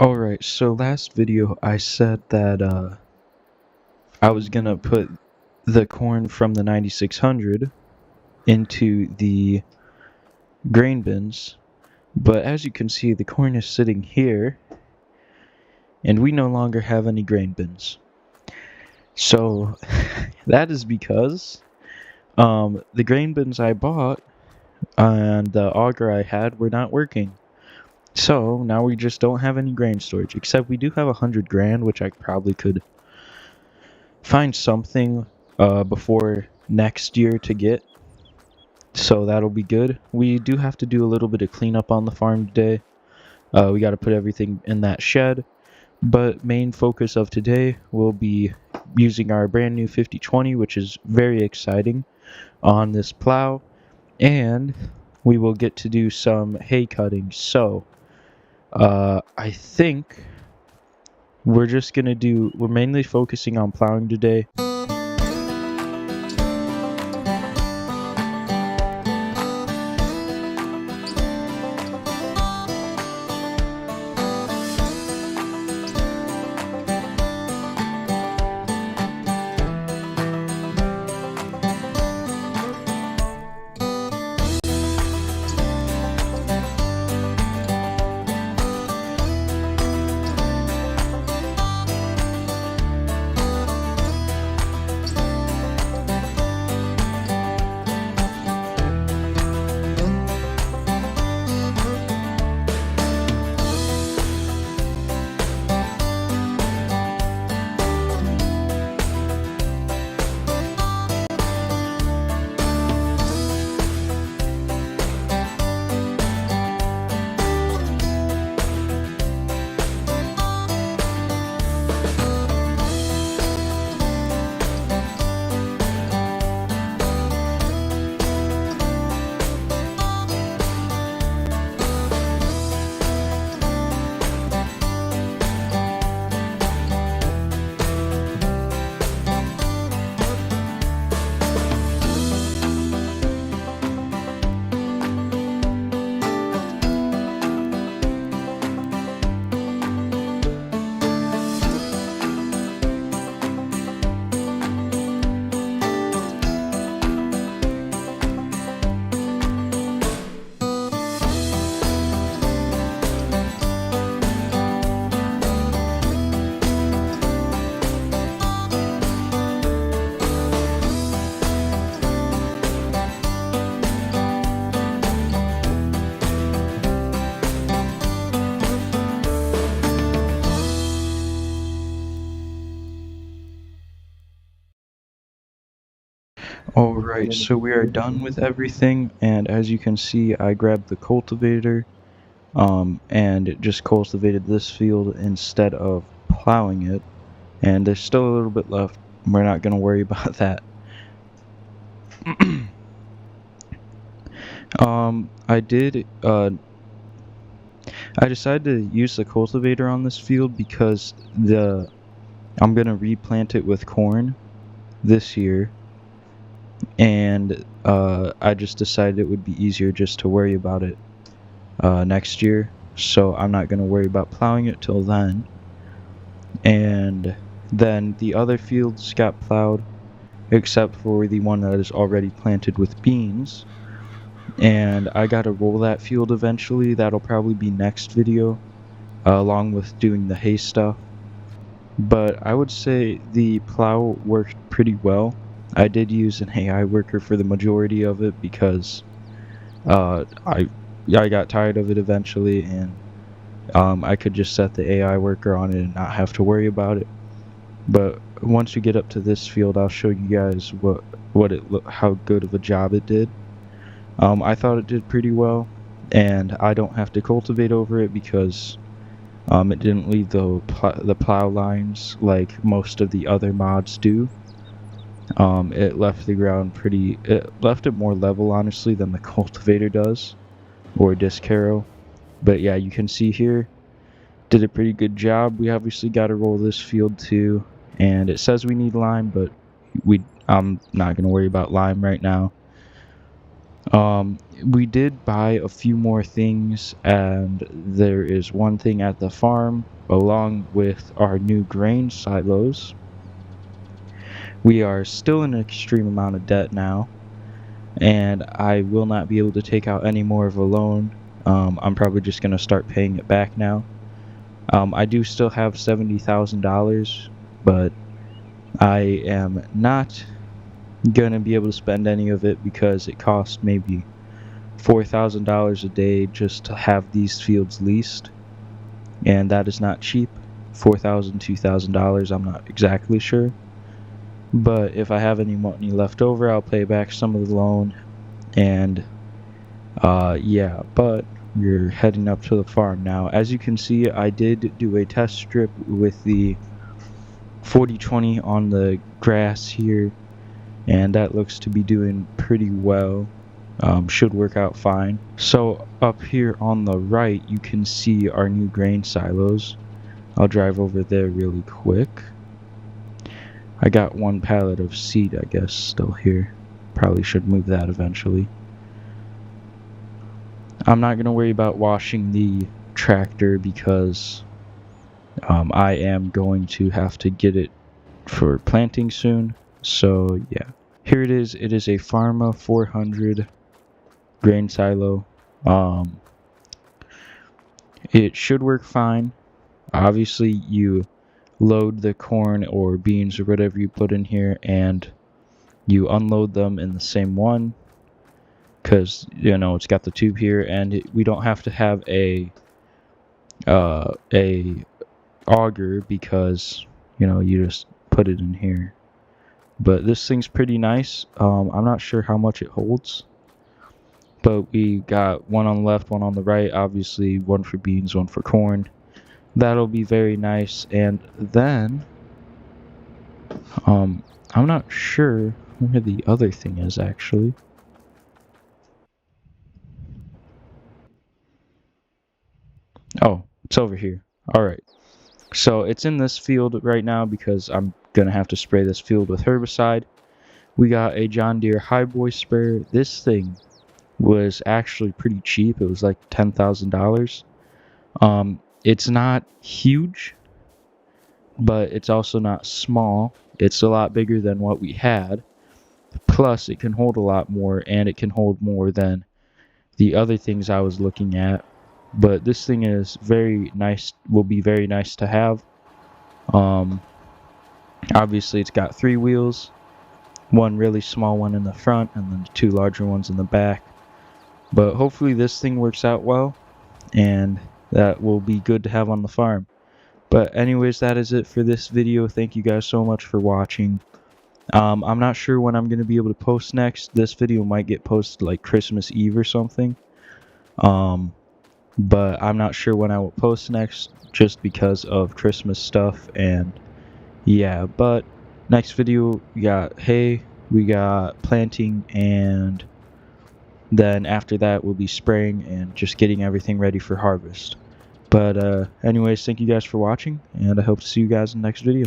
Alright, so last video I said that I was gonna put the corn from the 9600 into the grain bins, but as you can see the corn is sitting here and we no longer have any grain bins. So that is because the grain bins I bought and the auger I had were not working. So now we just don't have any grain storage, except we do have 100 grand, which I probably could find something before next year to get, so that'll be good. We do have to do a little bit of cleanup on the farm today. We got to put everything in that shed, but main focus of today will be using our brand new 5020, which is very exciting, on this plow, and we will get to do some hay cutting. So I think we're mainly focusing on plowing today. Alright, so we are done with everything, and as you can see, I grabbed the cultivator, and it just cultivated this field instead of plowing it, and there's still a little bit left. We're not going to worry about that. I decided to use the cultivator on this field because I'm going to replant it with corn this year, and I just decided it would be easier just to worry about it next year, so I'm not going to worry about plowing it till then. And then the other fields got plowed, except for the one that is already planted with beans, and I gotta roll that field eventually. That'll probably be next video, along with doing the hay stuff. But I would say the plow worked pretty well. I did use an AI worker for the majority of it because I got tired of it eventually, and I could just set the AI worker on it and not have to worry about it. But once we get up to this field, I'll show you guys how good of a job it did. I thought it did pretty well, and I don't have to cultivate over it because it didn't leave the plow lines like most of the other mods do. It left the ground it left it more level, honestly, than the cultivator does, or disc harrow. But yeah, you can see here, did a pretty good job. We obviously got to roll this field too, and it says we need lime, but I'm not going to worry about lime right now. We did buy a few more things, and there is one thing at the farm along with our new grain silos. We are still in an extreme amount of debt now, and I will not be able to take out any more of a loan. I'm probably just going to start paying it back now. I do still have $70,000, but I am not going to be able to spend any of it because it costs maybe $4,000 a day just to have these fields leased, and that is not cheap. $4,000, $2,000, I'm not exactly sure. But if I have any money left over, I'll pay back some of the loan. And yeah, but we're heading up to the farm now. As you can see, I did do a test strip with the 40/20 on the grass here, and that looks to be doing pretty well. Should work out fine. So up here on the right, you can see our new grain silos. I'll drive over there really quick. I got one pallet of seed, I guess, still here. Probably should move that eventually. I'm not going to worry about washing the tractor because I am going to have to get it for planting soon. So yeah, here it is. It is a Pharma 400 grain silo. It should work fine. Obviously, you load the corn or beans or whatever you put in here, and you unload them in the same one, because it's got the tube here, and we don't have to have a auger because you just put it in here. But this thing's pretty nice. I'm not sure how much it holds, but we got one on the left, one on the right, obviously one for beans, one for corn. That'll be very nice. And then I'm not sure where the other thing is actually. Oh, it's over here. Alright, so it's in this field right now because I'm gonna have to spray this field with herbicide. We got a John Deere Highboy sprayer. This thing was actually pretty cheap. It was like $10,000. It's not huge, but it's also not small. It's a lot bigger than what we had. Plus, it can hold a lot more, and it can hold more than the other things I was looking at. But this thing is very nice, will be very nice to have. Obviously, it's got 3 wheels, one really small one in the front, and then 2 larger ones in the back. But hopefully this thing works out well, and that will be good to have on the farm. But anyways, that is it for this video. Thank you guys so much for watching. I'm not sure when I'm going to be able to post next. This video might get posted like Christmas Eve or something. But I'm not sure when I will post next just because of Christmas stuff. And yeah, but next video we got hay, we got planting, and then after that we'll be spraying and just getting everything ready for harvest. But anyways, thank you guys for watching, and I hope to see you guys in the next video.